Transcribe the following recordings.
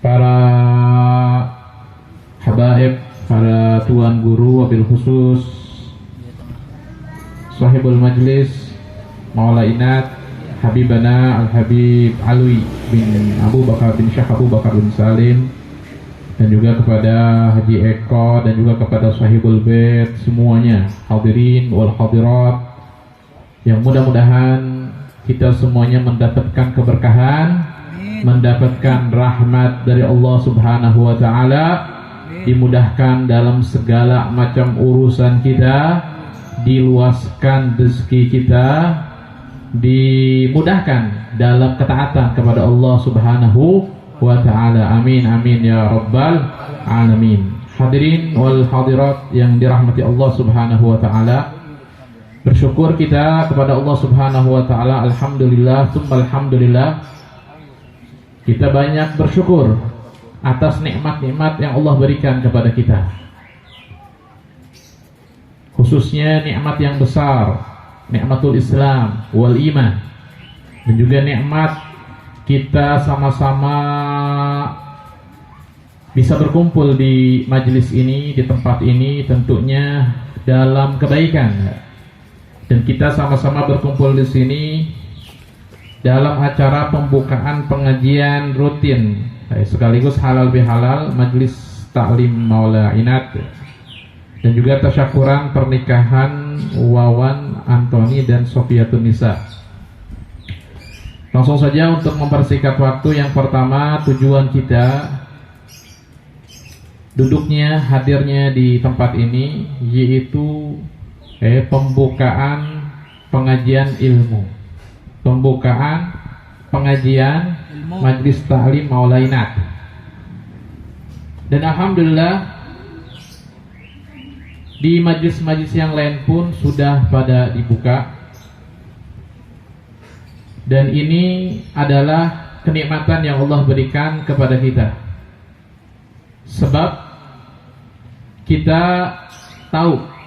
Para habaib, para tuan guru, wabil khusus sahibul majlis Maula Inat Habibana Al-Habib Alwi bin Abu Bakar bin Syekh Abu Bakar bin Salim, dan juga kepada Haji Eko, dan juga kepada sahibul bait semuanya, hadirin wal hadirat, yang mudah-mudahan kita semuanya mendapatkan keberkahan, mendapatkan rahmat dari Allah Subhanahu wa Ta'ala, dimudahkan dalam segala macam urusan kita, diluaskan rezeki kita, dimudahkan dalam ketaatan kepada Allah Subhanahu wa Ta'ala. Amin amin ya rabbal alamin. Hadirin wal hadirat yang dirahmati Allah Subhanahu wa Ta'ala, bersyukur kita kepada Allah Subhanahu wa Ta'ala. Alhamdulillah tsumma alhamdulillah, kita banyak bersyukur atas nikmat-nikmat yang Allah berikan kepada kita, khususnya nikmat yang besar, nikmatul Islam wal iman, dan juga nikmat kita sama-sama bisa berkumpul di majelis ini, di tempat ini, tentunya dalam kebaikan. Dan kita sama-sama berkumpul di sini dalam acara pembukaan pengajian rutin sekaligus halal bihalal majelis taklim Maula Inat, dan juga tasyakuran pernikahan Wawan Antoni dan Sofiatun Nisa. Langsung saja untuk mempersingkat waktu, yang pertama tujuan kita duduknya, hadirnya di tempat ini yaitu pembukaan pengajian ilmu, pembukaan pengajian Majlis Ta'lim Maula Inat. Dan alhamdulillah di majlis-majlis yang lain pun sudah pada dibuka, dan ini adalah kenikmatan yang Allah berikan kepada kita, sebab kita tahu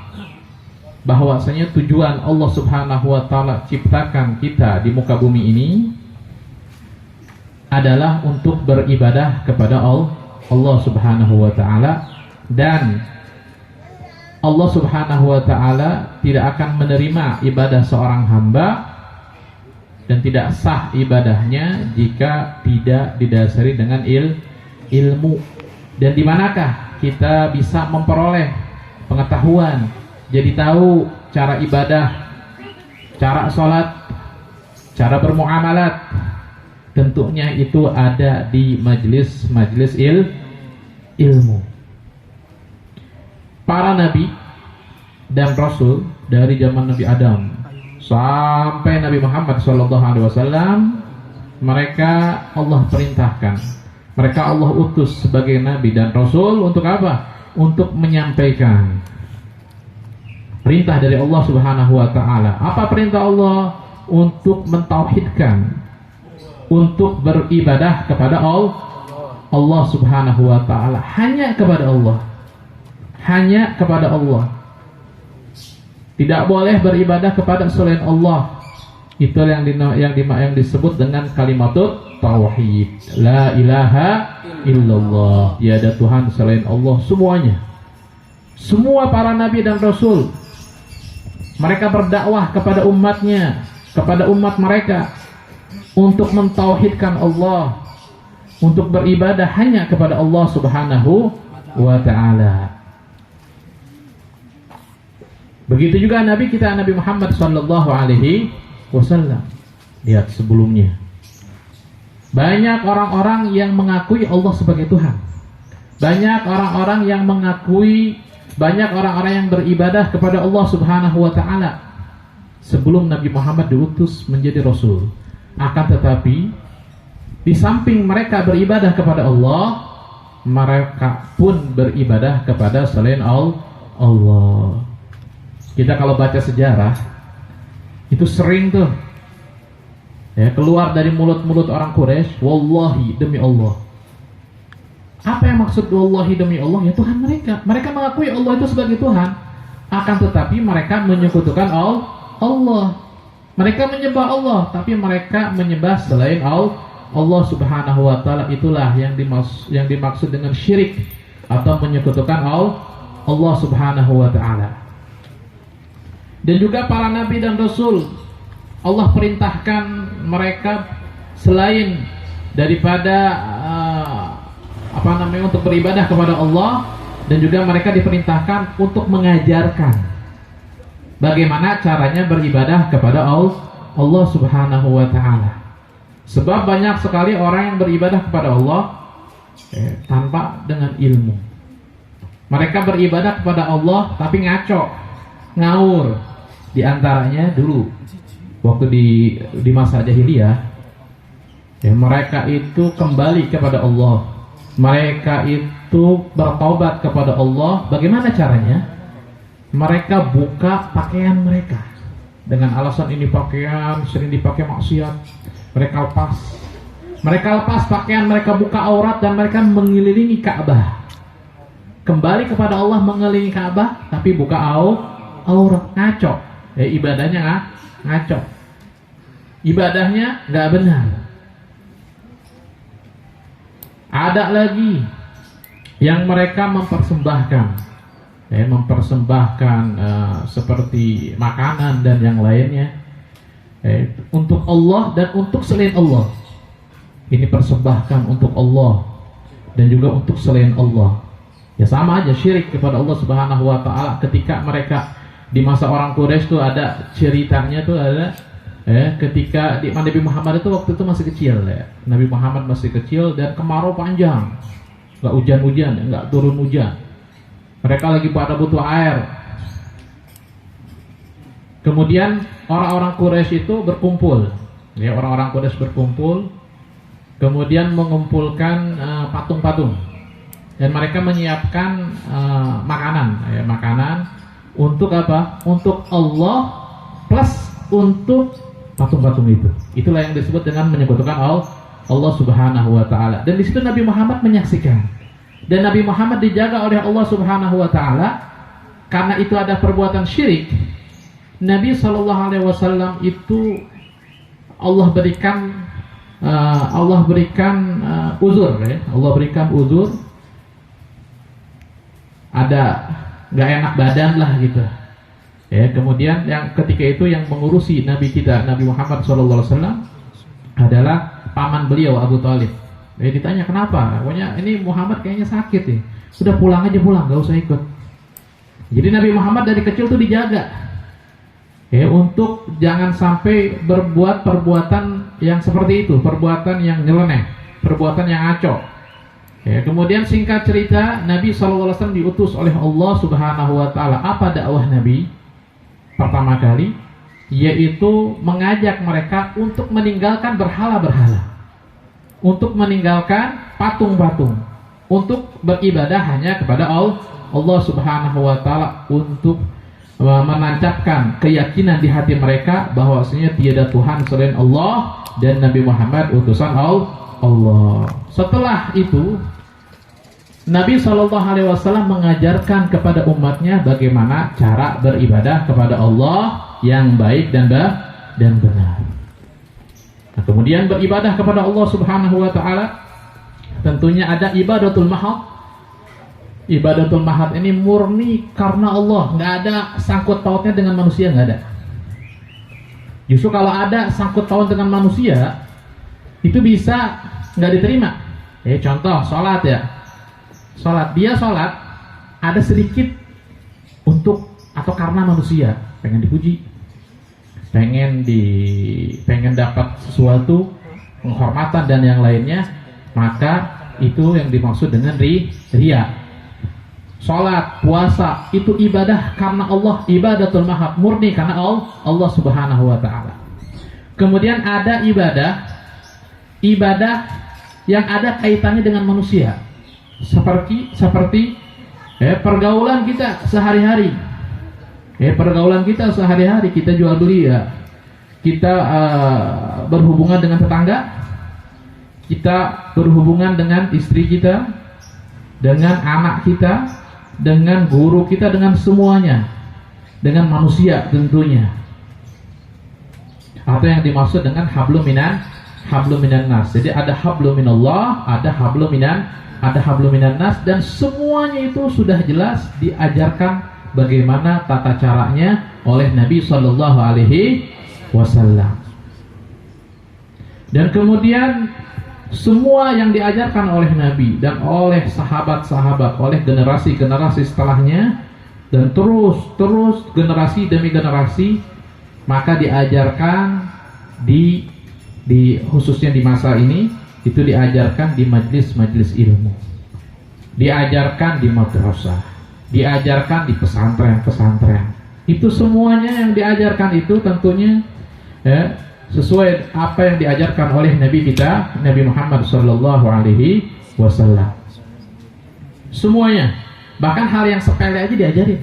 bahwasanya tujuan Allah Subhanahu wa Ta'ala ciptakan kita di muka bumi ini adalah untuk beribadah kepada Allah Subhanahu wa Ta'ala, dan Allah Subhanahu wa Ta'ala tidak akan menerima ibadah seorang hamba dan tidak sah ibadahnya jika tidak didasari dengan ilmu. Dan di manakah kita bisa memperoleh pengetahuan, jadi tahu cara ibadah, cara sholat, cara bermuamalat? Tentunya itu ada di majlis-majlis ilmu. Para nabi dan rasul dari zaman Nabi Adam sampai Nabi Muhammad SAW, mereka Allah perintahkan, mereka Allah utus sebagai nabi dan rasul untuk apa? Untuk menyampaikan perintah dari Allah Subhanahu wa Ta'ala. Apa perintah Allah? Untuk mentauhidkan, untuk beribadah kepada Allah Subhanahu wa Ta'ala, hanya kepada Allah, hanya kepada Allah. Tidak boleh beribadah kepada selain Allah. Itu yang disebut dengan kalimatut tauhid. La ilaha illallah, tiada Tuhan selain Allah. Semuanya, semua para nabi dan rasul, mereka berdakwah kepada umatnya, kepada umat mereka, untuk mentauhidkan Allah, untuk beribadah hanya kepada Allah Subhanahu wa Ta'ala. Begitu juga Nabi kita, Nabi Muhammad sallallahu alaihi wasallam. Lihat sebelumnya, banyak orang-orang yang mengakui Allah sebagai Tuhan, banyak orang-orang yang mengakui, banyak orang-orang yang beribadah kepada Allah Subhanahu wa Ta'ala sebelum Nabi Muhammad diutus menjadi Rasul. Akan tetapi di samping mereka beribadah kepada Allah, mereka pun beribadah kepada selain Allah. Kita kalau baca sejarah itu sering tuh keluar dari mulut-mulut orang Quraisy, wallahi demi Allah. Apa yang maksud wallahi demi Allah? Ya Tuhan mereka. Mereka mengakui Allah itu sebagai Tuhan. Akan tetapi mereka menyekutukan Allah. Mereka menyembah Allah, tapi mereka menyembah selain Allah Subhanahu wa taala itulah yang dimaksud dengan syirik atau menyekutukan Allah Subhanahu wa taala. Dan juga para nabi dan rasul, Allah perintahkan mereka selain daripada untuk beribadah kepada Allah, dan juga mereka diperintahkan untuk mengajarkan bagaimana caranya beribadah kepada Allah Subhanahu wa taala. Sebab banyak sekali orang yang beribadah kepada Allah tanpa dengan ilmu. Mereka beribadah kepada Allah tapi ngaco, ngawur. Di antaranya dulu waktu di masa jahiliyah, mereka itu kembali kepada Allah. Mereka itu bertaubat kepada Allah. Bagaimana caranya? Mereka buka pakaian mereka dengan alasan ini pakaian sering dipakai maksiat. Mereka lepas pakaian, mereka buka aurat, dan mereka mengelilingi Ka'bah. Kembali kepada Allah mengelilingi Ka'bah tapi buka aurat, ngaco. Ibadahnya ngaco. Ibadahnya nggak benar. Ada lagi yang mereka mempersembahkan seperti makanan dan yang lainnya untuk Allah dan untuk selain Allah. Ini persembahkan untuk Allah dan juga untuk selain Allah. Ya sama aja syirik kepada Allah Subhanahu wa taala. Ketika mereka di masa orang Quraisy tuh ada ceritanya tuh ada ketika Nabi Muhammad itu waktu itu masih kecil ya. Nabi Muhammad masih kecil dan kemarau panjang. Enggak hujan-hujan, enggak turun hujan. Mereka lagi pada butuh air. Kemudian orang-orang Quraisy itu berkumpul. Ya, orang-orang Quraisy berkumpul kemudian mengumpulkan patung-patung. Dan mereka menyiapkan makanan untuk apa? Untuk Allah plus untuk patung-patung itu. Itulah yang disebut dengan menyekutukan Allah Subhanahu wa taala. Dan di situ Nabi Muhammad menyaksikan. Dan Nabi Muhammad dijaga oleh Allah Subhanahu wa taala karena itu ada perbuatan syirik. Nabi sallallahu alaihi wasallam itu Allah berikan uzur ya. Allah berikan uzur. Ada nggak enak badan lah gitu ya. Kemudian yang ketika itu yang mengurusi Nabi kita Nabi Muhammad SAW adalah paman beliau Abu Thalib. Ditanya kenapa? Pokoknya ini Muhammad kayaknya sakit nih. Sudah pulang aja, nggak usah ikut. Jadi Nabi Muhammad dari kecil tuh dijaga untuk jangan sampai berbuat perbuatan yang seperti itu, perbuatan yang nyeleneh, perbuatan yang ngaco. Kemudian singkat cerita, Nabi SAW diutus oleh Allah Subhanahu wa taala. Apa dakwah Nabi? Pertama kali yaitu mengajak mereka untuk meninggalkan berhala-berhala, untuk meninggalkan patung-patung, untuk beribadah hanya kepada Allah Subhanahu wa taala, untuk menancapkan keyakinan di hati mereka bahwasanya tiada Tuhan selain Allah dan Nabi Muhammad utusan Allah. Setelah itu Nabi SAW mengajarkan kepada umatnya bagaimana cara beribadah kepada Allah yang baik dan benar. Nah, kemudian beribadah kepada Allah Subhanahu wa taala tentunya ada ibadatul mahad. Ibadatul mahad ini murni karena Allah, nggak ada sangkut pautnya dengan manusia, nggak ada. Justru kalau ada sangkut paut dengan manusia itu bisa nggak diterima. Contoh sholat ya. Dia sholat ada sedikit untuk atau karena manusia pengen dipuji, pengen dapat sesuatu penghormatan dan yang lainnya, maka itu yang dimaksud dengan riya. Sholat, puasa itu ibadah karena Allah, ibadatul mahad, murni karena Allah Subhanahu wa taala. Kemudian ada ibadah yang ada kaitannya dengan manusia. Seperti pergaulan kita sehari-hari. Kita jual beli ya. Kita berhubungan dengan tetangga, kita berhubungan dengan istri kita, dengan anak kita, dengan guru kita, dengan semuanya, dengan manusia tentunya. Atau yang dimaksud dengan hablum hablum minan nas. Jadi ada hablum minallah, ada hablum minan nas, dan semuanya itu sudah jelas diajarkan bagaimana tata caranya oleh Nabi Shallallahu Alaihi Wasallam. Dan kemudian semua yang diajarkan oleh Nabi dan oleh sahabat-sahabat, oleh generasi-generasi setelahnya, dan terus generasi demi generasi, maka diajarkan di khususnya di masa ini itu diajarkan di majelis-majelis ilmu, diajarkan di madrasah, diajarkan di pesantren-pesantren. Itu semuanya yang diajarkan itu tentunya sesuai apa yang diajarkan oleh Nabi kita, Nabi Muhammad Sallallahu Alaihi Wasallam. Semuanya, bahkan hal yang sepele aja diajarin.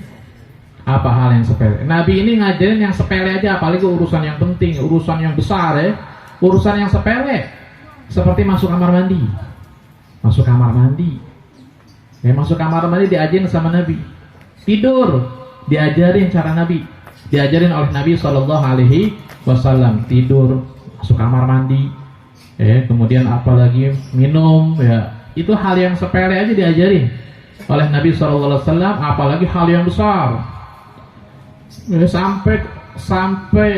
Apa hal yang sepele? Nabi ini ngajarin yang sepele aja, apalagi urusan yang penting, urusan yang besar ya. Urusan yang sepele, seperti masuk kamar mandi. Masuk kamar mandi diajarin sama Nabi. Tidur, diajarin cara Nabi. Diajarin oleh Nabi Sallallahu Alaihi Wasallam. Tidur, masuk kamar mandi, kemudian apalagi minum, ya itu hal yang sepele aja diajarin oleh Nabi Sallallahu Alaihi Wasallam, apalagi hal yang besar, sampai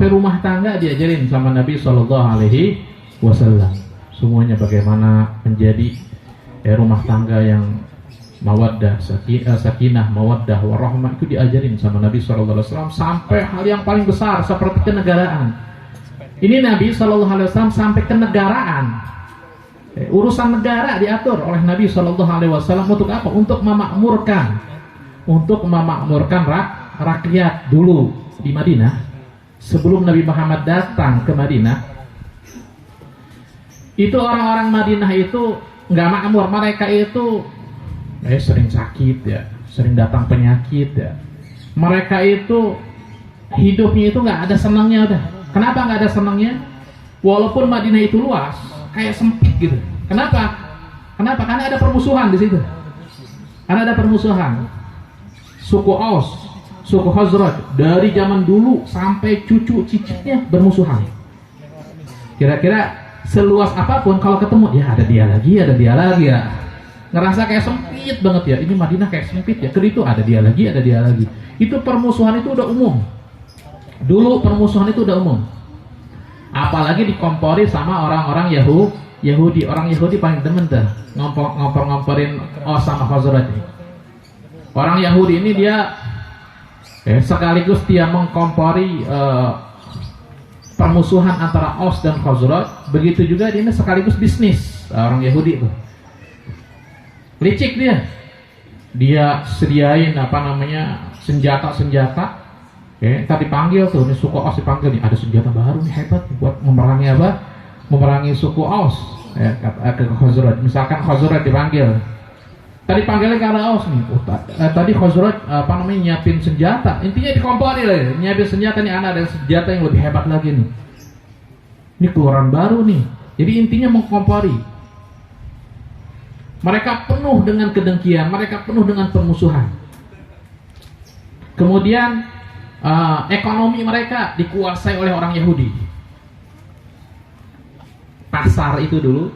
rumah tangga diajarin sama Nabi Sallallahu Alaihi Wasallam. Semuanya bagaimana menjadi rumah tangga yang mawaddah, sakinah, mawaddah, warahmah, itu diajarin sama Nabi Sallallahu Alaihi Wasallam. Sampai hal yang paling besar seperti kenegaraan. Ini Nabi Sallallahu Alaihi Wasallam sampai kenegaraan. Urusan negara diatur oleh Nabi Sallallahu Alaihi Wasallam untuk apa? Untuk memakmurkan rakyat dulu di Madinah. Sebelum Nabi Muhammad datang ke Madinah, itu orang-orang Madinah itu nggak makmur. Mereka itu sering sakit ya, sering datang penyakit ya. Mereka itu hidupnya itu nggak ada senangnya udah. Kenapa nggak ada senangnya? Walaupun Madinah itu luas, kayak sempit gitu. Kenapa? Karena ada permusuhan di situ. Karena ada permusuhan. Suku Aus, suku Khazraj dari zaman dulu sampai cucu cicitnya bermusuhan. Kira-kira seluas apapun kalau ketemu ya ada dia lagi ya. Ngerasa kayak sempit banget ya. Ini Madinah kayak sempit ya. Ke itu ada dia lagi. Itu permusuhan itu udah umum. Dulu permusuhan itu udah umum. Apalagi dikompori sama orang-orang Yahudi. Orang Yahudi paling demen tuh ngompor-ngomporin Aus sama Khazraj. Orang Yahudi ini dia sekaligus dia mengkompori permusuhan antara Aus dan Khazraj. Begitu juga ini sekaligus bisnis orang Yahudi itu. Licik dia sediain senjata. Tadi dipanggil tuh, ini suku Aus dipanggil nih, ada senjata baru nih hebat buat memerangi memerangi suku Aus ke Khazraj. Misalkan Khazraj dipanggil, tadi panggilnya ke arah Aus nih, tadi Khazraj nyiapin senjata, intinya dikompori lah, nyiapin senjata nih, ada senjata yang lebih hebat lagi nih, ini keluaran baru nih. Jadi intinya mengkompori. Mereka penuh dengan kedengkian, mereka penuh dengan permusuhan. Kemudian ekonomi mereka dikuasai oleh orang Yahudi. Pasar itu dulu,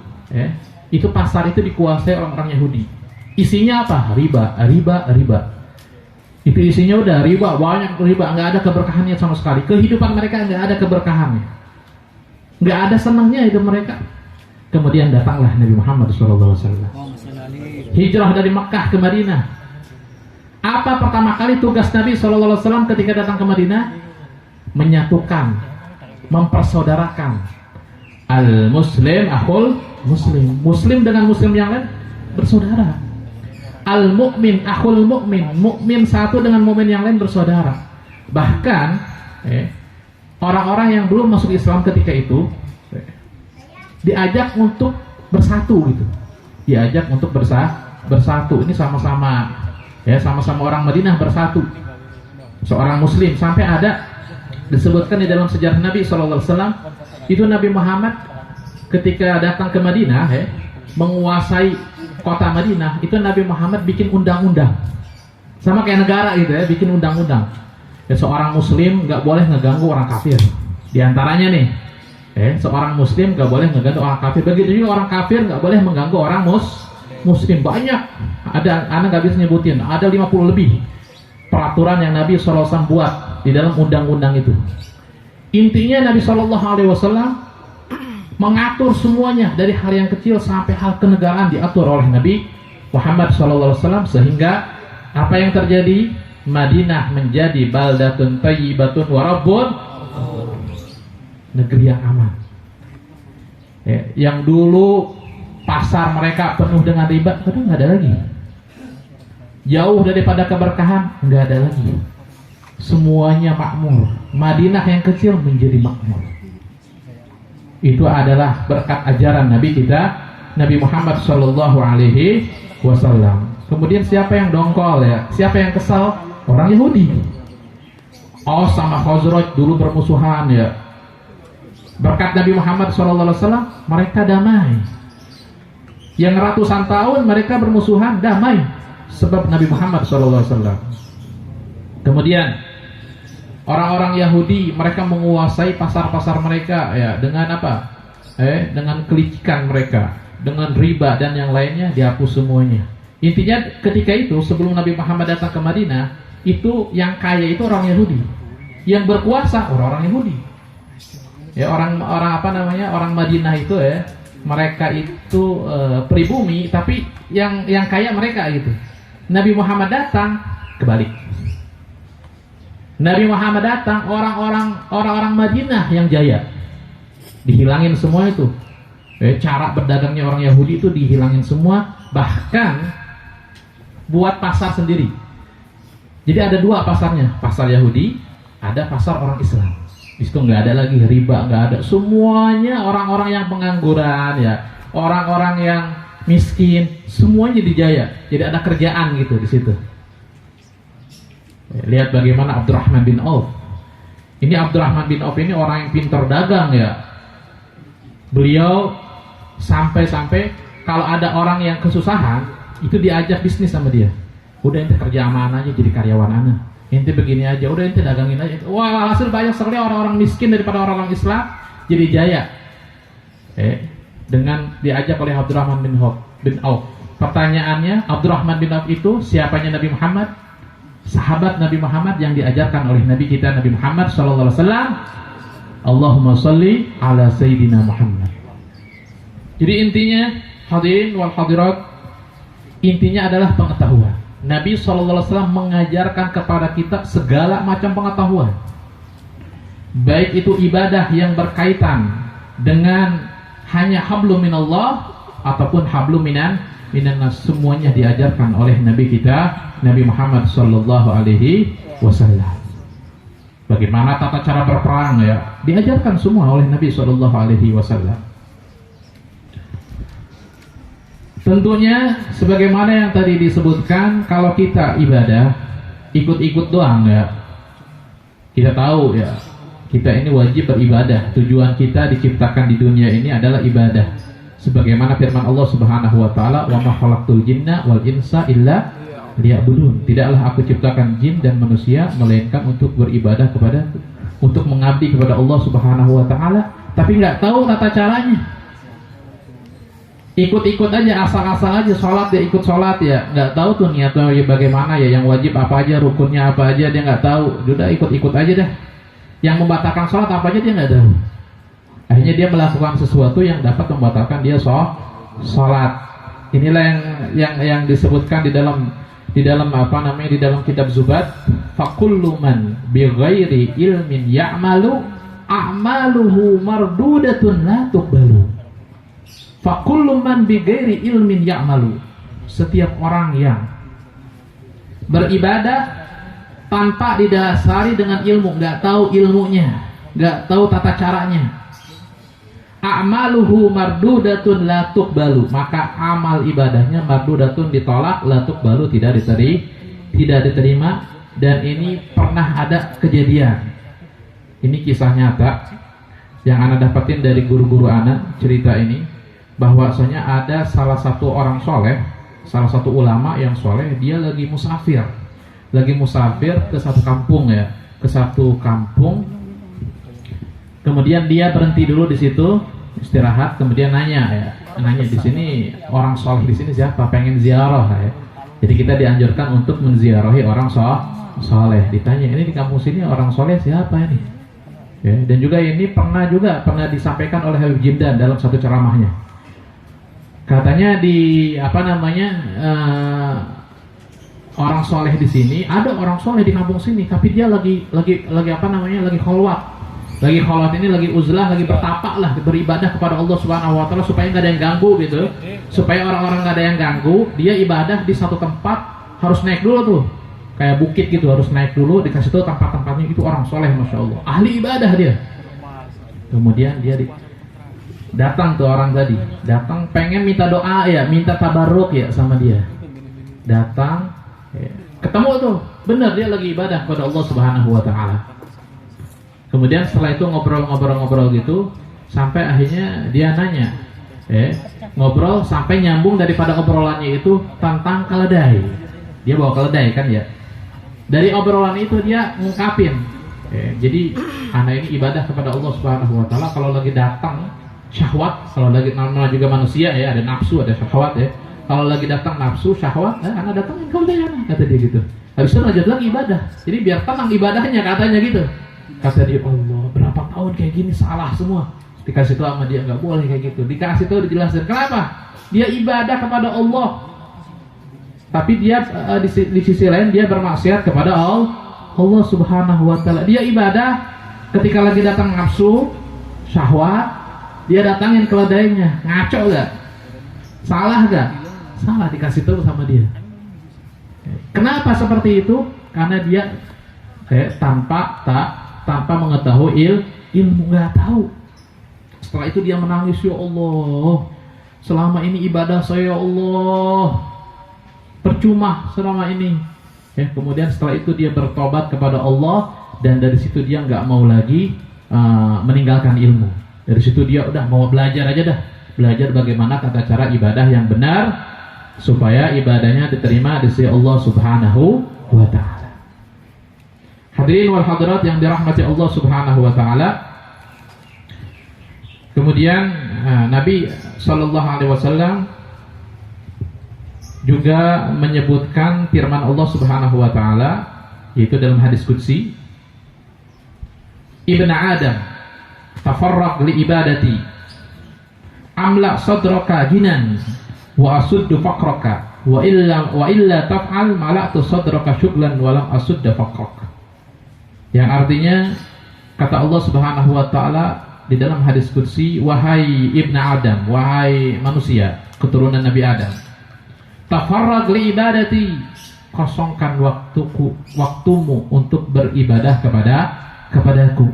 pasar itu dikuasai oleh orang Yahudi. Isinya apa? Riba. Itu isinya udah riba, banyak riba, nggak ada keberkahannya sama sekali. Kehidupan mereka nggak ada keberkahannya, nggak ada senangnya hidup mereka. Kemudian datanglah Nabi Muhammad SAW. Hijrah dari Mekah ke Madinah. Apa pertama kali tugas Nabi SAW ketika datang ke Madinah? Menyatukan, mempersaudarakan. Al-Muslim akhul Muslim. Muslim dengan Muslim yang lain bersaudara. Al-Mu'min akhul Mu'min. Mu'min satu dengan Mu'min yang lain bersaudara. Bahkan orang-orang yang belum masuk Islam ketika itu diajak untuk bersatu gitu. Diajak untuk bersatu. Ini sama-sama orang Madinah bersatu. Seorang muslim, sampai ada disebutkan di dalam sejarah Nabi SAW, itu Nabi Muhammad ketika datang ke Madinah menguasai kota Madinah, itu Nabi Muhammad bikin undang-undang. Sama kayak negara gitu bikin undang-undang. Seorang muslim nggak boleh ngeganggu orang kafir. Di antaranya nih, Seorang muslim nggak boleh mengganggu orang kafir. Begitu juga orang kafir nggak boleh mengganggu orang muslim. Banyak. Anak nggak bisa nyebutin. Ada 50 lebih peraturan yang Nabi SAW buat di dalam undang-undang itu. Intinya Nabi SAW mengatur semuanya dari hal yang kecil sampai hal kenegaraan diatur oleh Nabi Muhammad SAW, sehingga apa yang terjadi? Madinah menjadi baldatun thayyibatun wa rabbun, negeri yang aman. Yang dulu pasar mereka penuh dengan riba, itu nggak ada lagi. Jauh daripada keberkahan, nggak ada lagi. Semuanya makmur. Madinah yang kecil menjadi makmur. Itu adalah berkat ajaran Nabi kita, Nabi Muhammad SAW. Kemudian siapa yang dongkol ya? Siapa yang kesal? Orang Yahudi. Aus sama Khazraj dulu bermusuhan ya. Berkat Nabi Muhammad SAW, mereka damai. Yang ratusan tahun mereka bermusuhan, damai. Sebab Nabi Muhammad SAW. Kemudian orang-orang Yahudi, mereka menguasai pasar-pasar mereka ya, dengan apa? Dengan kelicikan mereka, dengan riba dan yang lainnya dihapus semuanya. Intinya ketika itu sebelum Nabi Muhammad datang ke Madinah, itu yang kaya itu orang Yahudi, yang berkuasa orang-orang Yahudi. Ya, orang orang Madinah itu ya, mereka itu pribumi, tapi yang kaya mereka gitu. Nabi Muhammad datang, kebalik. Nabi Muhammad datang, orang-orang Madinah yang jaya. Dihilangin semua itu. Cara berdagangnya orang Yahudi itu dihilangin semua, bahkan buat pasar sendiri. Jadi ada dua pasarnya, pasar Yahudi, ada pasar orang Islam. Di situ nggak ada lagi riba, nggak ada. Semuanya orang-orang yang pengangguran ya, orang-orang yang miskin, semuanya dijaya. Jadi ada kerjaan gitu di situ. Lihat bagaimana Abdurrahman bin Auf. Ini Abdurrahman bin Auf ini orang yang pintar dagang ya. Beliau sampai-sampai kalau ada orang yang kesusahan, itu diajak bisnis sama dia. Udah ente kerja sama aja, jadi karyawan ana. Ente begini aja, udah ente dagangin aja. Wah, hasil banyak sekali orang-orang miskin daripada orang-orang Islam jadi jaya. Dengan diajak oleh Abdurrahman bin Auf. Pertanyaannya, Abdurrahman bin Auf itu siapanya Nabi Muhammad? Sahabat Nabi Muhammad yang diajarkan oleh Nabi kita Nabi Muhammad SAW. Allahumma sholli ala Sayyidina Muhammad. Jadi intinya, hadirin wal hadirat, intinya adalah pengetahuan. Nabi SAW mengajarkan kepada kita segala macam pengetahuan, baik itu ibadah yang berkaitan dengan hanya hablum minallah ataupun hablum minan nas, semuanya diajarkan oleh Nabi kita Nabi Muhammad SAW. Bagaimana tata cara berperang ya, diajarkan semua oleh Nabi SAW. Tentunya sebagaimana yang tadi disebutkan, kalau kita ibadah ikut-ikut doang ya, kita tahu ya, kita ini wajib beribadah. Tujuan kita diciptakan di dunia ini adalah ibadah. Sebagaimana firman Allah Subhanahu wa taala, "Wa ma khalaqtul jinna wal insa illa liya'budun." Tidaklah aku ciptakan jin dan manusia melainkan untuk beribadah untuk mengabdi kepada Allah Subhanahu wa taala, tapi nggak tahu tata caranya. Ikut-ikut aja, asal-asal aja sholat, dia ikut sholat ya, nggak tahu tuh niatnya bagaimana ya, yang wajib apa aja, rukunnya apa aja, dia nggak tahu. Udah ikut-ikut aja deh. Yang membatalkan sholat apa aja dia nggak tahu. Akhirnya dia melakukan sesuatu yang dapat membatalkan dia sholat. Inilah yang disebutkan di dalam di dalam kitab Zubat, fakullu man bighairi ilmin ya'malu a'maluhu mardudatun la tuqbalu. Fakullu man bighairi ilmin ya'malu. Setiap orang yang beribadah tanpa didasari dengan ilmu, nggak tahu ilmunya, nggak tahu tata caranya, a'maluhu mardudatun la tuqbalu, maka amal ibadahnya mardudatun, ditolak, la tuqbalu, tidak diterima. Dan ini pernah ada kejadian. Ini kisah nyata yang ana dapatin dari guru-guru ana, cerita ini bahwasanya ada salah satu orang soleh, salah satu ulama yang soleh, dia lagi musafir ke satu kampung ya, ke satu kampung. Kemudian dia berhenti dulu di situ, istirahat, kemudian nanya di sini orang soleh di sini siapa? Pengen ziarah ya. Jadi kita dianjurkan untuk menziarahi orang soleh. Ditanya, ini di kampung sini orang soleh siapa ini? Ya, dan juga ini pernah disampaikan oleh Habib Jimdan dalam satu ceramahnya. Katanya orang soleh di sini, ada orang soleh di kampung sini, tapi dia lagi kholwat. Lagi kholwat ini lagi uzlah, lagi bertapa lah, beribadah kepada Allah Subhanahu wa taala supaya nggak ada yang ganggu gitu. Supaya orang-orang nggak ada yang ganggu, dia ibadah di satu tempat harus naik dulu tuh. Kayak bukit gitu, harus naik dulu, dikasih tahu tempat-tempatnya. Itu orang soleh, masya Allah, ahli ibadah dia. Kemudian dia datang tuh orang tadi, datang pengen minta doa ya, minta tabarruk ya sama dia. Datang, ketemu tuh, benar dia lagi ibadah kepada Allah Subhanahu wa taala. Kemudian setelah itu ngobrol gitu, sampai akhirnya dia nanya, ngobrol sampai nyambung daripada obrolannya itu tentang keledai. Dia bawa keledai kan ya. Dari obrolan itu dia ngungkapin, jadi anak ini ibadah kepada Allah Subhanahu wa taala. Kalau lagi datang syahwat, kalau lagi namanya juga manusia ya, ada nafsu, ada syahwat ya. Kalau lagi datang nafsu, syahwat, anak datangin keledai anak, kata dia gitu. Habis itu lanjut lagi ibadah. Jadi biar tenang ibadahnya, katanya gitu. Kata dia, Allah, berapa tahun kayak gini salah semua. Dikasih tahu sama dia, nggak boleh kayak gitu. Dikasih tahu, dijelasin kenapa? Dia ibadah kepada Allah, tapi dia di sisi lain dia bermaksiat kepada Allah Subhanahu wa taala. Dia ibadah ketika lagi datang nafsu, syahwat, dia datangin keledainya. Ngaco gak? Salah gak? Salah, dikasih tahu sama dia. Kenapa seperti itu? Karena dia tanpa mengetahui ilmu, nggak tahu. Setelah itu dia menangis, ya Allah, selama ini ibadah saya, ya Allah, percuma selama ini. Kemudian setelah itu dia bertobat kepada Allah, dan dari situ dia nggak mau lagi meninggalkan ilmu. Dari situ dia udah mau belajar aja dah, belajar bagaimana tata cara ibadah yang benar supaya ibadahnya diterima di sisi Allah Subhanahu wa taala. Hadirin wal hadirat yang dirahmati Allah Subhanahu wa taala. Kemudian Nabi sallallahu alaihi wasallam juga menyebutkan firman Allah Subhanahu wa taala, yaitu dalam hadis qudsi, Ibn Adam tafarraq li ibadati amla sadraka ginan wa asuddu faqraka wa illa taf'al mala'tu sadraka syuglan wa lam asudda faqraka. Yang artinya, kata Allah Subhanahu wa taala di dalam hadis qudsi, wahai Ibn Adam, wahai manusia keturunan Nabi Adam, tafarraq li ibadati, kosongkan waktumu untuk beribadah kepadaku.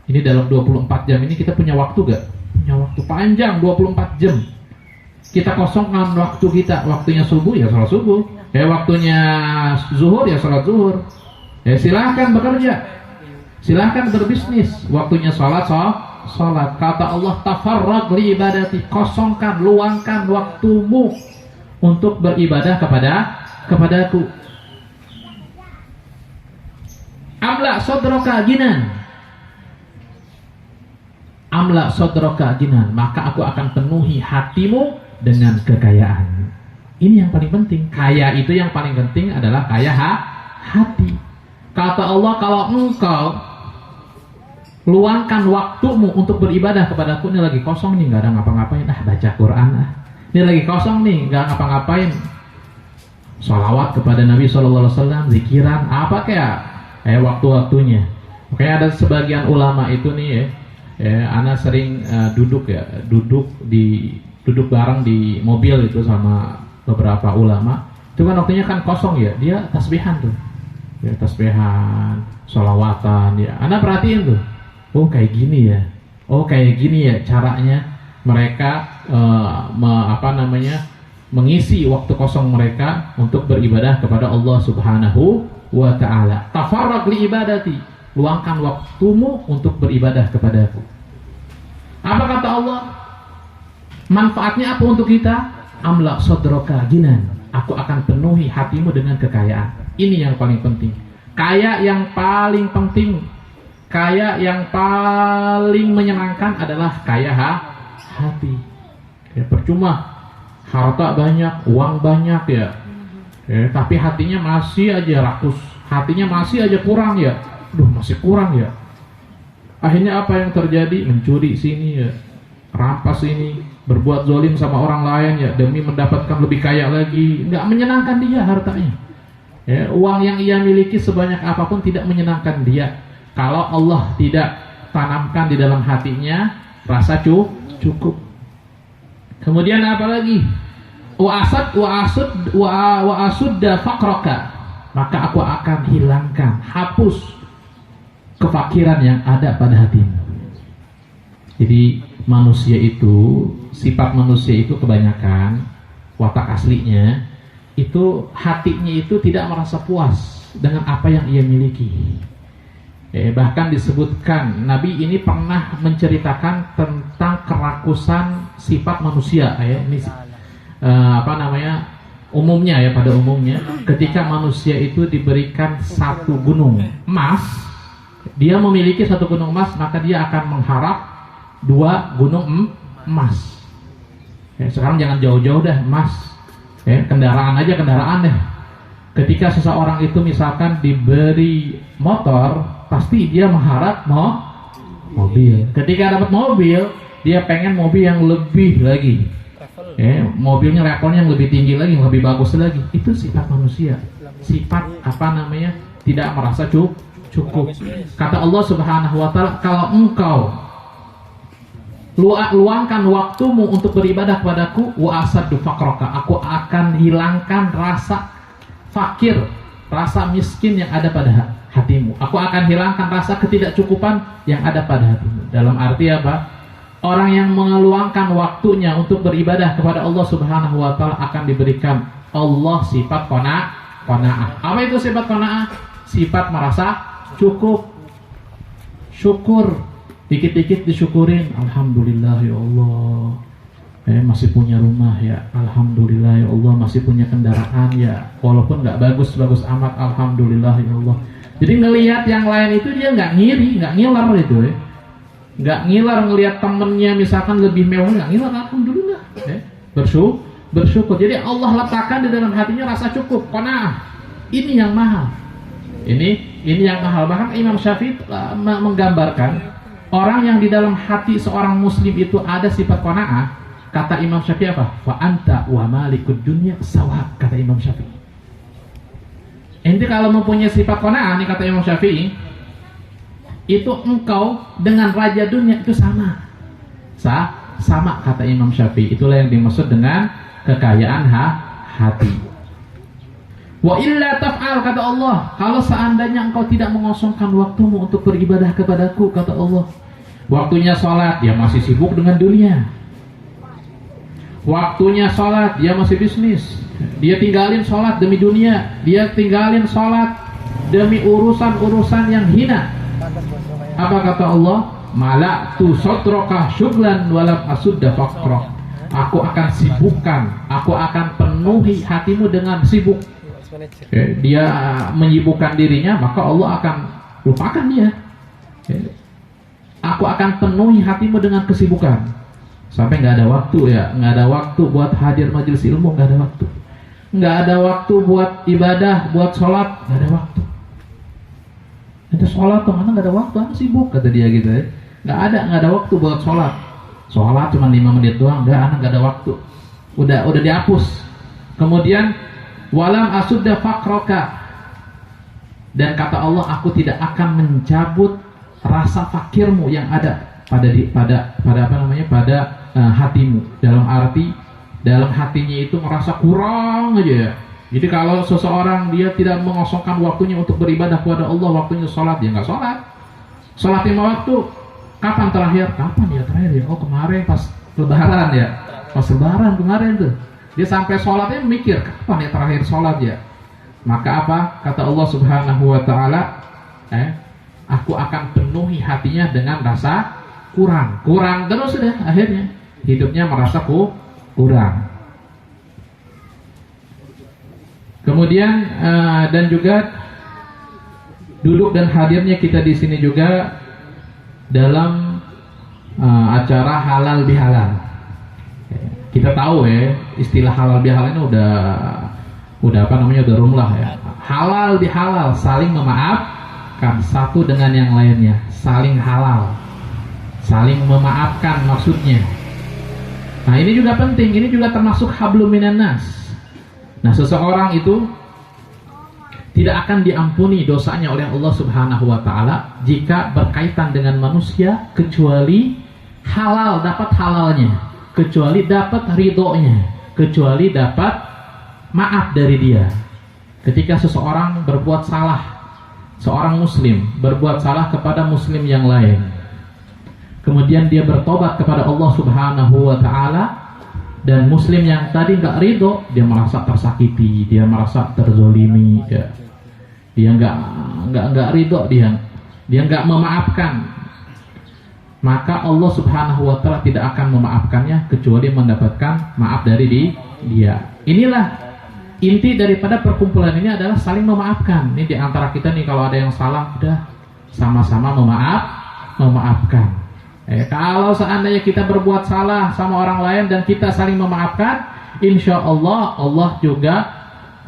Ini dalam 24 jam ini kita punya waktu gak? Punya waktu panjang, 24 jam. Kita kosongkan waktu kita. Waktunya subuh ya salat subuh, waktunya zuhur ya salat zuhur. Silahkan bekerja, silahkan berbisnis. Waktunya salat. Kata Allah, tafarraq li ibadati, kosongkan, luangkan waktumu untuk beribadah kepadaku. Amla sadraka ginan, amla sadraka ginan, maka aku akan penuhi hatimu dengan kekayaan. Ini yang paling penting. Kaya itu yang paling penting adalah kaya hati. Kata Allah, kalau engkau luangkan waktumu untuk beribadah kepadaku, ini lagi kosong nih, nggak ada ngapa-ngapain, baca Quran, ini lagi kosong nih, nggak ngapa-ngapain, sholawat kepada Nabi SAW, zikiran, apa kayak waktu-waktunya. Makanya ada sebagian ulama itu nih ana sering duduk bareng di mobil itu sama beberapa ulama. Itu kan waktunya kan kosong ya, dia tasbihan tuh. Ya, tasbihan, sholawatan ya. Anda perhatiin tuh, kayak gini ya caranya mereka mengisi waktu kosong mereka untuk beribadah kepada Allah Subhanahu wa taala. Tafarraq li ibadati, luangkan waktumu untuk beribadah kepadaku. Apa kata Allah? Manfaatnya apa untuk kita? Amla sadraka ginan, aku akan penuhi hatimu dengan kekayaan. Ini yang paling penting. Kaya yang paling penting Kaya yang paling menyenangkan adalah kaya hati. Ya, percuma harta banyak, uang banyak ya, tapi hatinya masih aja rakus, hatinya masih aja kurang ya. Masih kurang ya. Akhirnya apa yang terjadi? Mencuri sini ya, rampas ini, berbuat zalim sama orang lain ya, demi mendapatkan lebih kaya lagi. Nggak menyenangkan dia hartanya. Ya, uang yang ia miliki sebanyak apapun tidak menyenangkan dia. Kalau Allah tidak tanamkan di dalam hatinya rasa cukup. Kemudian apa lagi? Wa asudda faqraka, maka aku akan hilangkan, hapus kefakiran yang ada pada hatimu. Jadi manusia itu, sifat manusia itu kebanyakan watak aslinya itu hatinya itu tidak merasa puas dengan apa yang ia miliki. Bahkan disebutkan Nabi ini pernah menceritakan tentang kerakusan sifat manusia. Ini umumnya ya, pada umumnya ketika manusia itu diberikan satu gunung emas, dia memiliki satu gunung emas, maka dia akan mengharap 2 gunung emas. Sekarang jangan jauh-jauh dah emas, kendaraan aja, kendaraan deh. Ketika seseorang itu misalkan diberi motor, pasti dia mengharap mobil. Ketika dapat mobil, dia pengen mobil yang lebih lagi, mobilnya levelnya yang lebih tinggi lagi, yang lebih bagus lagi. Itu sifat manusia, sifat tidak merasa cukup. Kata Allah Subhanahu wa Ta'ala, kalau engkau luangkan waktumu untuk beribadah kepadaku, wa asaddu faqraka, aku akan hilangkan rasa fakir, rasa miskin yang ada pada hatimu. Aku akan hilangkan rasa ketidakcukupan yang ada pada hatimu. Dalam arti apa? Orang yang meluangkan waktunya untuk beribadah kepada Allah Subhanahu wa Ta'ala akan diberikan Allah sifat qanaah. Apa itu sifat qanaah? Sifat merasa cukup, syukur, dikit-dikit disyukurin. Alhamdulillah ya Allah, masih punya rumah ya, alhamdulillah ya Allah, masih punya kendaraan ya, walaupun nggak bagus-bagus amat, alhamdulillah ya Allah. Jadi ngelihat yang lain itu dia nggak ngiri, nggak ngiler itu ya. Nggak ngiler ngelihat temennya misalkan lebih mewah, nggak ngiler, alhamdulillah. Bersyukur. Jadi Allah letakkan di dalam hatinya rasa cukup, qanaah. Ini yang mahal. Ini yang mahal. Bahkan Imam Syafi'i menggambarkan orang yang di dalam hati seorang muslim itu ada sifat qanaah. Kata Imam Syafi'i apa? Fa anta wa malikud dunya sawa, kata Imam Syafi'i. Ente kalau mempunyai sifat qanaah, nih kata Imam Syafi'i, itu engkau dengan raja dunia itu sama. Sama kata Imam Syafi'i. Itulah yang dimaksud dengan kekayaan hati. Wa illa taf'al, kata Allah, kalau seandainya engkau tidak mengosongkan waktumu untuk beribadah kepadaku, kata Allah, waktunya sholat dia masih sibuk dengan dunia, waktunya sholat dia masih bisnis, dia tinggalin sholat demi dunia, dia tinggalin sholat demi urusan-urusan yang hina. Apa kata Allah? Mala'tu sadraka syuglan walam asudda faqra. Aku akan sibukkan, aku akan penuhi hatimu dengan sibuk. Dia menyibukkan dirinya, maka Allah akan lupakan dia. Aku akan penuhi hatimu dengan kesibukan. Sampai nggak ada waktu ya, nggak ada waktu buat hadir majelis ilmu, nggak ada waktu. Nggak ada waktu buat ibadah, buat sholat, nggak ada waktu. Itu sholat tuh mana nggak ada waktu, sibuk kata dia gitu ya. Nggak ada waktu buat sholat. Sholat cuma 5 menit doang, nggak ada waktu. Udah dihapus. Kemudian walam asudda faqraka, dan kata Allah, aku tidak akan mencabut rasa fakirmu yang ada pada hatimu. Dalam arti dalam hatinya itu merasa kurang aja ya. Jadi kalau seseorang dia tidak mengosongkan waktunya untuk beribadah kepada Allah, waktunya sholat, dia nggak sholat. Sholat 5 waktu. Kapan terakhir? Kapan ya terakhir ya? Oh kemarin pas lebaran ya. Pas lebaran kemarin tuh. Dia sampai sholatnya mikir, kapan ya terakhir sholat ya? Maka apa? Kata Allah Subhanahu wa Ta'ala, aku akan penuhi hatinya dengan rasa kurang terus sudah, akhirnya hidupnya merasa kurang. Kemudian dan juga duduk dan hadirnya kita di sini juga dalam acara halal bihalal. Kita tahu ya, istilah halal bihalal ini udah apa namanya, udah rumlah ya. Halal bihalal, saling memaafkan satu dengan yang lainnya, saling halal, saling memaafkan maksudnya. Nah ini juga penting, ini juga termasuk hablum minan nas. Nah seseorang itu tidak akan diampuni dosanya oleh Allah Subhanahu wa taala jika berkaitan dengan manusia, kecuali halal, dapat halalnya, kecuali dapat ridhonya, kecuali dapat maaf dari dia. Ketika seseorang berbuat salah, seorang muslim berbuat salah kepada muslim yang lain, kemudian dia bertobat kepada Allah Subhanahu wa taala, dan muslim yang tadi nggak ridho, dia merasa tersakiti, dia merasa terzolimi, ya. Dia nggak ridho, dia nggak memaafkan, maka Allah Subhanahu wa taala tidak akan memaafkannya kecuali mendapatkan maaf dari dia. Inilah inti daripada perkumpulan ini, adalah saling memaafkan. Ini diantara kita nih, kalau ada yang salah, udah sama-sama memaafkan. Kalau seandainya kita berbuat salah sama orang lain dan kita saling memaafkan, insya Allah Allah juga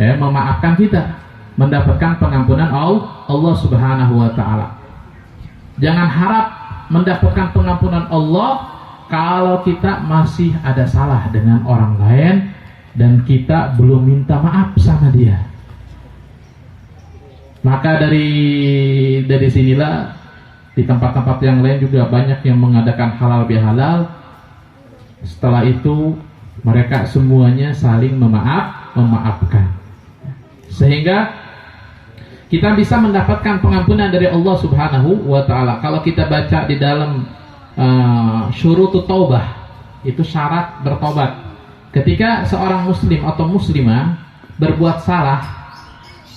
memaafkan kita, mendapatkan pengampunan Allah Subhanahu wa taala. Jangan harap mendapatkan pengampunan Allah kalau kita masih ada salah dengan orang lain dan kita belum minta maaf sama dia. Maka dari sinilah di tempat-tempat yang lain juga banyak yang mengadakan halal bihalal. Setelah itu mereka semuanya saling memaafkan, sehingga kita bisa mendapatkan pengampunan dari Allah Subhanahu wa taala. Kalau kita baca di dalam syurutut taubah, itu syarat bertobat. Ketika seorang muslim atau muslimah berbuat salah,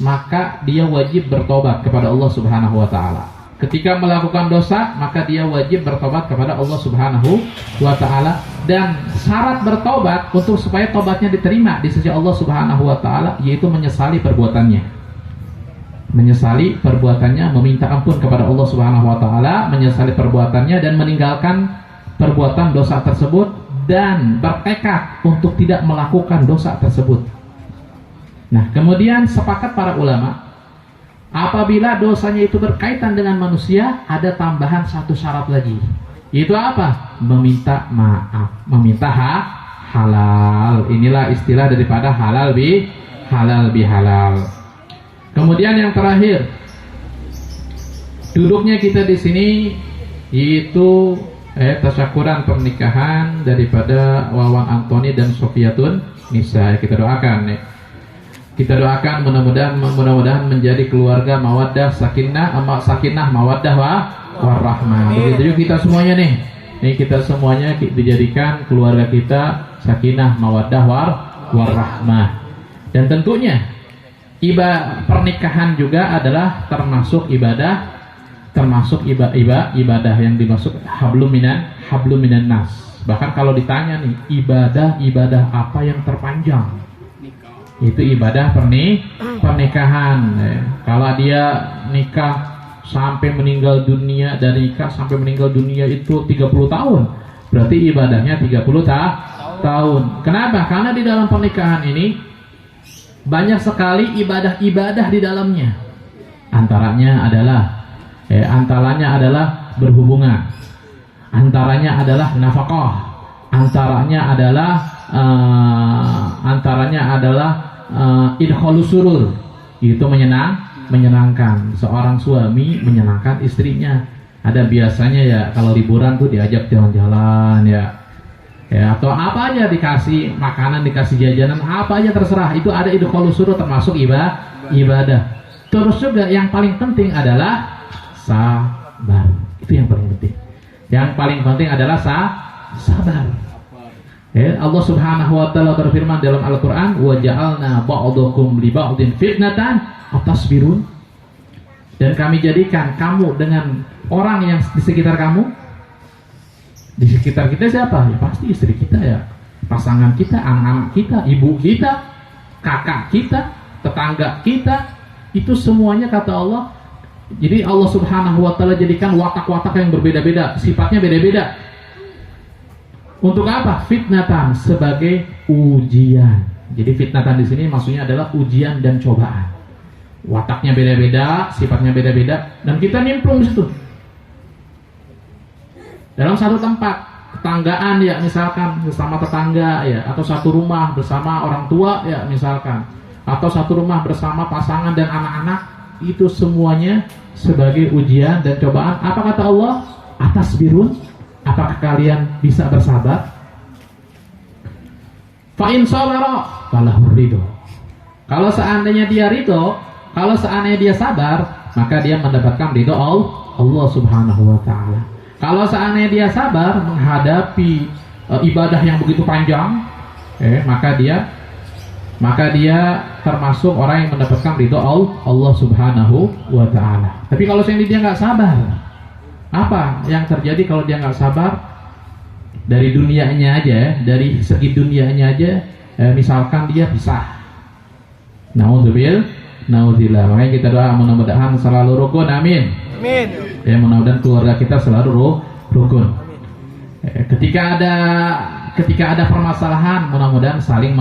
maka dia wajib bertobat kepada Allah Subhanahu wa taala. Ketika melakukan dosa, maka dia wajib bertobat kepada Allah Subhanahu wa taala, dan syarat bertobat untuk supaya tobatnya diterima di sisi Allah Subhanahu wa taala yaitu menyesali perbuatannya. Menyesali perbuatannya, meminta ampun kepada Allah Subhanahu wa taala, menyesali perbuatannya dan meninggalkan perbuatan dosa tersebut, dan bertekad untuk tidak melakukan dosa tersebut. Nah, kemudian sepakat para ulama, apabila dosanya itu berkaitan dengan manusia, ada tambahan satu syarat lagi. Itu apa? Meminta maaf, meminta halal. Inilah istilah daripada halal bihalal. Kemudian yang terakhir, duduknya kita di sini yaitu tasyakuran pernikahan daripada Wawan Antoni dan Sofiatun Nisa. Kita doakan nih. Kita doakan mudah-mudahan menjadi keluarga mawaddah sakinah mawaddah warahmah. Begitu juga kita semuanya nih. Ini kita semuanya dijadikan keluarga kita sakinah mawaddah warahmah. Dan tentunya ibadah pernikahan juga adalah termasuk ibadah yang dimaksud hablum minan nas. Bahkan kalau ditanya nih, ibadah apa yang terpanjang? Itu ibadah pernikahan. Kalau dia nikah sampai meninggal dunia, dari nikah sampai meninggal dunia itu 30 tahun, berarti ibadahnya 30 tahun. Kenapa? Karena di dalam pernikahan ini banyak sekali ibadah-ibadah di dalamnya. Antaranya adalah berhubungan, antaranya adalah nafkah, antaranya adalah idkhalus surur, itu menyenangkan. Seorang suami menyenangkan istrinya. Ada biasanya ya kalau liburan tuh diajak jalan-jalan ya, atau apa aja, dikasih makanan, dikasih jajanan, apa aja terserah. Itu ada idkhalus surur, termasuk ibadah. Terus juga yang paling penting adalah sabar. Itu yang paling penting. Yang paling penting adalah sabar. Allah Subhanahu wa taala berfirman dalam Al-Qur'an, "Wa ja'alna ba'dakum li ba'din fitnatan atasbirun." Dan kami jadikan kamu dengan orang yang di sekitar kamu. Di sekitar kita siapa? Ya pasti istri kita ya, pasangan kita, anak-anak kita, ibu kita, kakak kita, tetangga kita. Itu semuanya kata Allah Jadi Allah Subhanahu wa taala jadikan watak-watak yang berbeda-beda, sifatnya beda-beda. Untuk apa? Fitnatan, sebagai ujian. Jadi fitnatan di sini maksudnya adalah ujian dan cobaan. Wataknya beda-beda, sifatnya beda-beda, dan kita nimplung di situ. Dalam satu tempat, tetanggaan ya misalkan bersama tetangga ya, atau satu rumah bersama orang tua ya misalkan, atau satu rumah bersama pasangan dan anak-anak, itu semuanya sebagai ujian dan cobaan. Apa kata Allah? Atas birun, apakah kalian bisa bersabar? Fa in sabara falahu ridho. Kalau seandainya dia ridho, kalau seandainya dia sabar, maka dia mendapatkan ridho Allah Subhanahu wa taala. Kalau seandainya dia sabar menghadapi ibadah yang begitu panjang, maka dia termasuk orang yang mendapatkan ridho Allah Subhanahu wa taala. Tapi kalau seandainya dia nggak sabar, apa yang terjadi kalau dia nggak sabar? Dari dunianya aja, dari segi dunianya aja, misalkan dia pisah. Naudzubillah. Makanya kita doa mudah-mudahan selalu rukun, amin. Amin. Ya, mudah-mudahan keluarga kita selalu rukun. Ketika ada permasalahan, mudah-mudahan saling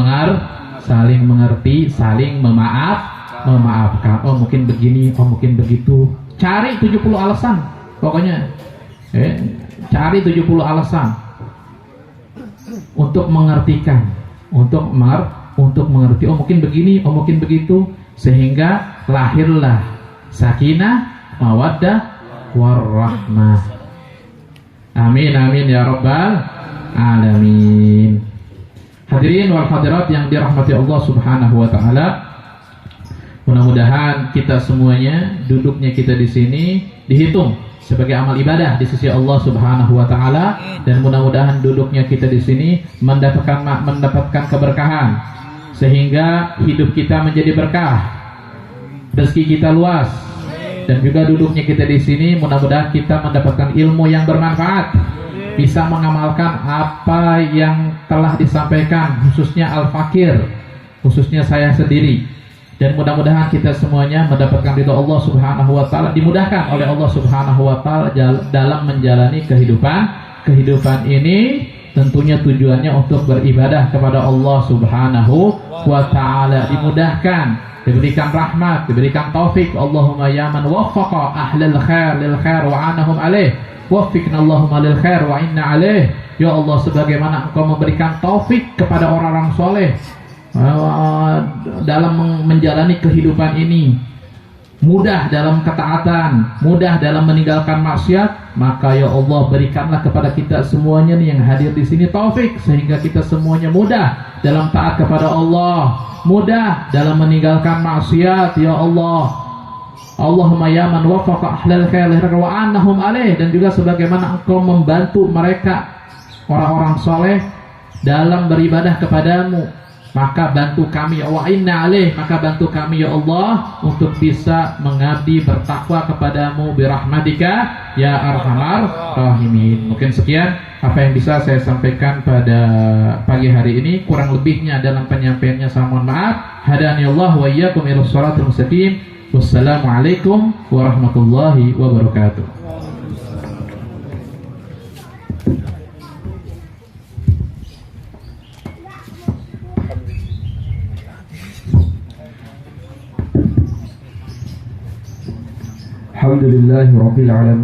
mengerti, saling memaafkan. Oh mungkin begini, oh mungkin begitu. Cari 70 alasan, pokoknya. Cari 70 alasan untuk mengertikan, untuk mengerti. Oh mungkin begini, oh mungkin begitu, sehingga lahirlah sakinah, mawaddah, warahmah. Amin amin ya rabbal alamin. Hadirin wal hadirat yang dirahmati Allah Subhanahu wa taala. Mudah-mudahan kita semuanya duduknya kita di sini dihitung sebagai amal ibadah di sisi Allah Subhanahu wa taala, dan mudah-mudahan duduknya kita di sini mendapatkan keberkahan sehingga hidup kita menjadi berkah, rezeki kita luas, dan juga duduknya kita di sini mudah-mudahan kita mendapatkan ilmu yang bermanfaat, bisa mengamalkan apa yang telah disampaikan, khususnya al-fakir, khususnya saya sendiri. Dan mudah-mudahan kita semuanya mendapatkan ridho Allah Subhanahu wa taala, dimudahkan oleh Allah Subhanahu wa taala dalam menjalani kehidupan ini, tentunya tujuannya untuk beribadah kepada Allah Subhanahu wa taala, dimudahkan, diberikan rahmat, diberikan taufik. Allahumma ya man waffaqa ahlal khair lil khair wa anahum alaih, waffiqna Allahumma lil khair wa inna alaih. Ya Allah, sebagaimana Engkau memberikan taufik kepada orang-orang soleh dalam menjalani kehidupan ini, mudah dalam ketaatan, mudah dalam meninggalkan maksiat, maka ya Allah berikanlah kepada kita semuanya nih yang hadir di sini taufik, sehingga kita semuanya mudah dalam taat kepada Allah, mudah dalam meninggalkan maksiat ya Allah. Allahumma ya man wafaqa ahlal khair wa annahum alaih, dan juga sebagaimana Engkau membantu mereka orang-orang soleh dalam beribadah kepadamu, maka bantu kami, wa inna alaih, maka bantu kami ya Allah untuk bisa mengabdi bertakwa kepadamu birahmatika ya arhamar rahimin. Mungkin sekian apa yang bisa saya sampaikan pada pagi hari ini, kurang lebihnya dalam penyampaiannya saya mohon maaf. Hadani Allah wa iyyakum ila shiratal mustaqim. Wassalamualaikum warahmatullahi wabarakatuh. Alhamdulillahirabbil alamin.